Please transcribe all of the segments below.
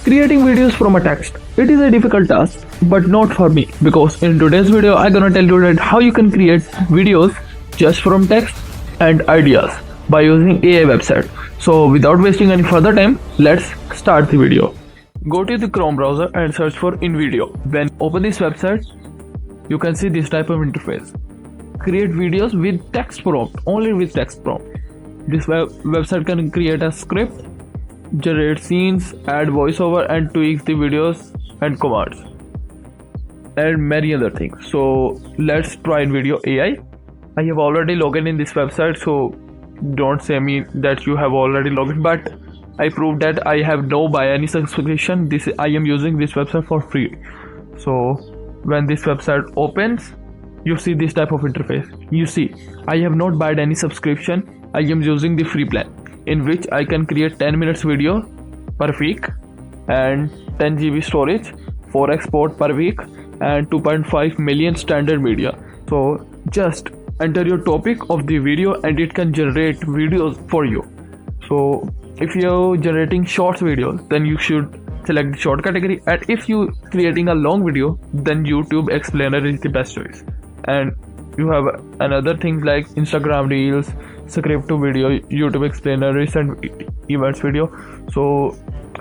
Creating videos from a text. It is a difficult task, but not for me, because in today's video I'm gonna tell you that how you can create videos just from text and ideas by using AI website. So without wasting any further time, let's start the video. Go to the Chrome browser and search for InVideo. When open this website, you can see this type of interface. Create videos with text prompt, only with text prompt. This website can create a script, generate scenes, add voiceover and tweak the videos and commands, and many other things. So let's try InVideo AI. I have already logged in this website, so don't say me that you have already logged in, but I proved that I have no buy any subscription. I am using this website for free. So when this website opens, you see this type of interface. You see, I have not bought any subscription. I am using the free plan, in which I can create 10 minutes video per week and 10 GB storage, 4 export per week and 2.5 million standard media. So just enter your topic of the video and it can generate videos for you. So if you're generating shorts videos, then you should select the short category, and if you creating a long video, then YouTube explainer is the best choice. And you have another things like Instagram reels, script to video, YouTube explainer, recent events video. So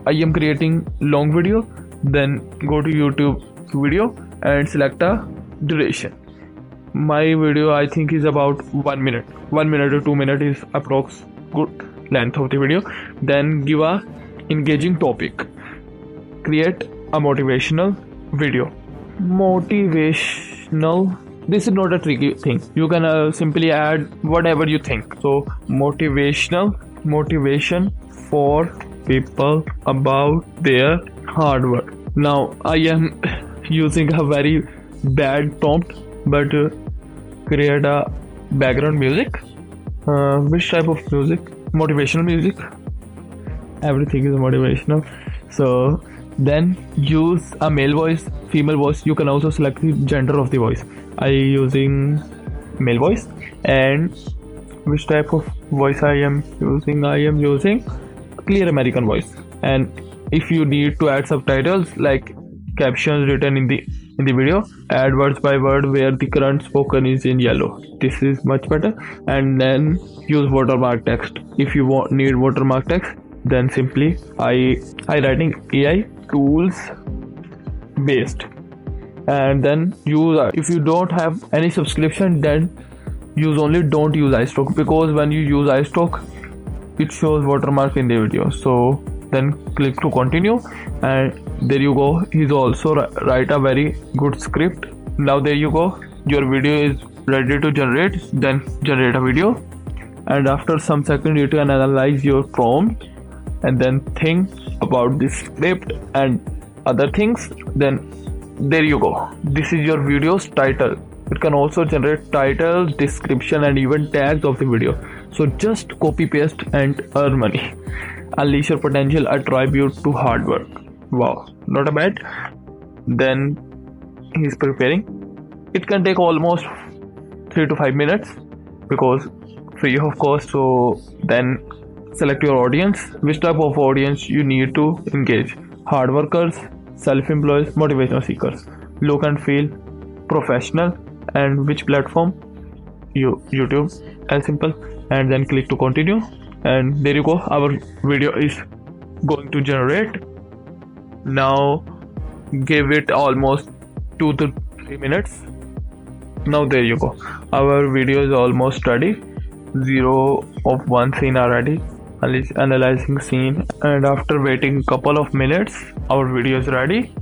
I am creating long video, then go to YouTube video and select a duration. My video I think is about 1 minute. 1 minute or 2 minutes is approx good length of the video. Then give a engaging topic. Create a motivational video. Motivational. This is not a tricky thing. You can simply add whatever you think. So motivation for people about their hard work. Now I am using a very bad prompt, but create a background music. Which type of music? Motivational music. Everything is motivational. So then use a male voice, female voice. You can also select the gender of the voice. I using male voice. And which type of voice I am using? I am using clear American voice. And if you need to add subtitles like captions written in the video, add words by word where the current spoken is in yellow. This is much better. And then use watermark text. If you need watermark text, then simply I writing AI tools based. And then use if you don't have any subscription, then don't use iStock, because when you use iStock it shows watermark in the video. So then click to continue, and there you go. He's also write a very good script. Now there you go, your video is ready to generate. Then generate a video, and after some seconds you can analyze your prompt and then think about the script and other things. Then there you go, this is your video's title. It can also generate title, description and even tags of the video. So just copy paste and earn money. Unleash your potential, a tribute to hard work. Wow, not a bad. Then he's preparing. It can take almost 3 to 5 minutes because free of cost. So then select your audience, which type of audience you need to engage. Hard workers, self-employed, motivational seekers. Look and feel professional. And which platform? YouTube, as simple. And then click to continue, and there you go, our video is going to generate. Now give it almost 2 to 3 minutes. Now there you go, our video is almost ready. 0 of 1 scene already. Analyzing scene, and after waiting couple of minutes, our video is ready.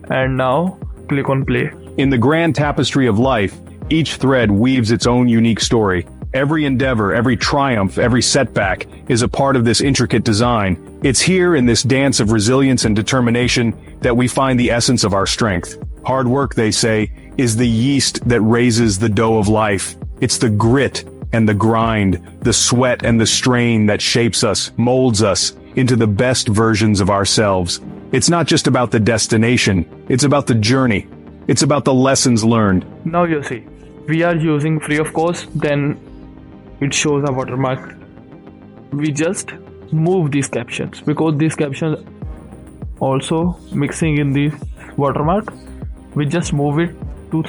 And now click on play. In the grand tapestry of life, each thread weaves its own unique story. Every endeavor, every triumph, every setback is a part of this intricate design. It's here in this dance of resilience and determination that we find the essence of our strength. Hard work, they say, is the yeast that raises the dough of life. It's the grit and the grind, the sweat and the strain that shapes us, molds us into the best versions of ourselves. It's not just about the destination, it's about the journey. It's about the lessons learned. Now you see, we are using free of cost, then it shows a watermark. We just move these captions because these captions also mixing in the watermark. We just move it to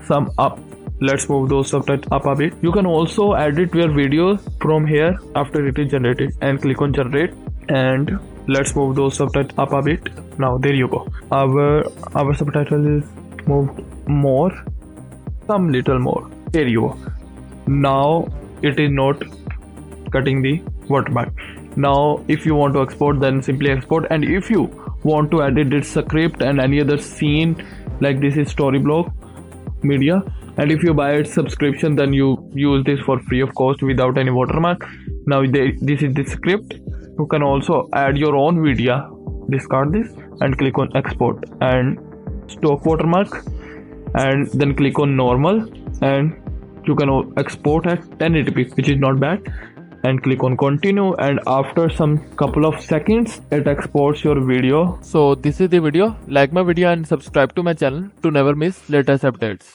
some up. Let's move those subtitles up a bit. You can also edit your video from here after it is generated, and click on generate, and let's move those subtitles up a bit. Now there you go. Our subtitle is moved more, some little more. There you go. Now it is not cutting the watermark. Now if you want to export, then simply export, and if you want to edit this script and any other scene, like this is Storyblock Media, and if you buy its subscription, then you use this for free of cost without any watermark. Now this is the script. You can also add your own video. Discard this and click on export and stock watermark, and then click on normal, and you can export at 1080p, which is not bad, and click on continue, and after some couple of seconds it exports your video. So this is the video. Like my video and subscribe to my channel to never miss latest updates.